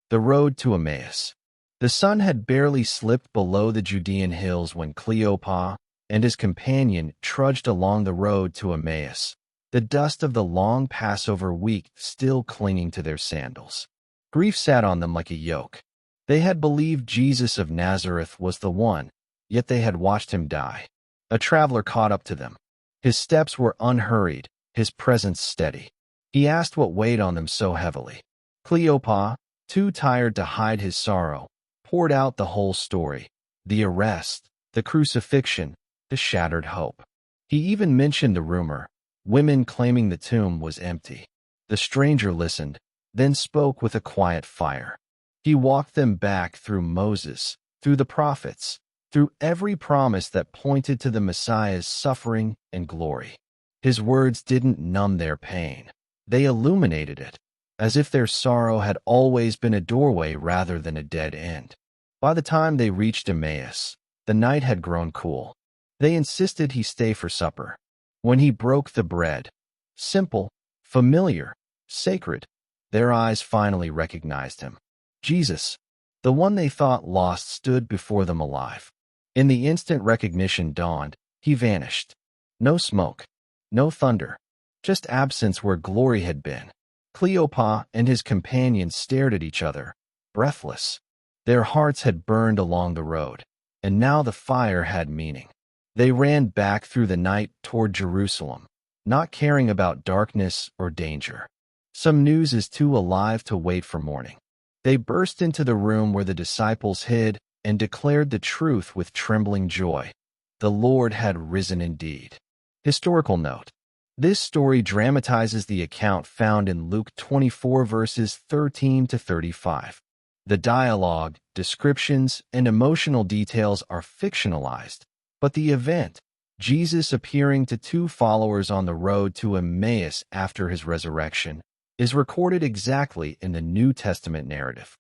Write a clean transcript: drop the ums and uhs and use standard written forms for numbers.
The road to Emmaus. The sun had barely slipped below the Judean hills when Cleopas and his companion trudged along the road to Emmaus, the dust of the long Passover week still clinging to their sandals. Grief sat on them like a yoke. They had believed Jesus of Nazareth was the one, yet they had watched him die. A traveler caught up to them. His steps were unhurried, his presence steady. He asked what weighed on them so heavily. Cleopas, too tired to hide his sorrow, poured out the whole story: the arrest, the crucifixion, the shattered hope. He even mentioned the rumor, women claiming the tomb was empty. The stranger listened, then spoke with a quiet fire. He walked them back through Moses, through the prophets, through every promise that pointed to the Messiah's suffering and glory. His words didn't numb their pain. They illuminated it, as if their sorrow had always been a doorway rather than a dead end. By the time they reached Emmaus, the night had grown cool. They insisted he stay for supper. When he broke the bread, simple, familiar, sacred, their eyes finally recognized him. Jesus, the one they thought lost, stood before them alive. In the instant recognition dawned, he vanished. No smoke, no thunder, just absence where glory had been. Cleopas and his companions stared at each other, breathless. Their hearts had burned along the road, and now the fire had meaning. They ran back through the night toward Jerusalem, not caring about darkness or danger. Some news is too alive to wait for morning. They burst into the room where the disciples hid and declared the truth with trembling joy. The Lord had risen indeed. Historical note: this story dramatizes the account found in Luke 24 verses 13 to 35. The dialogue, descriptions, and emotional details are fictionalized, but the event, Jesus appearing to two followers on the road to Emmaus after his resurrection, is recorded exactly in the New Testament narrative.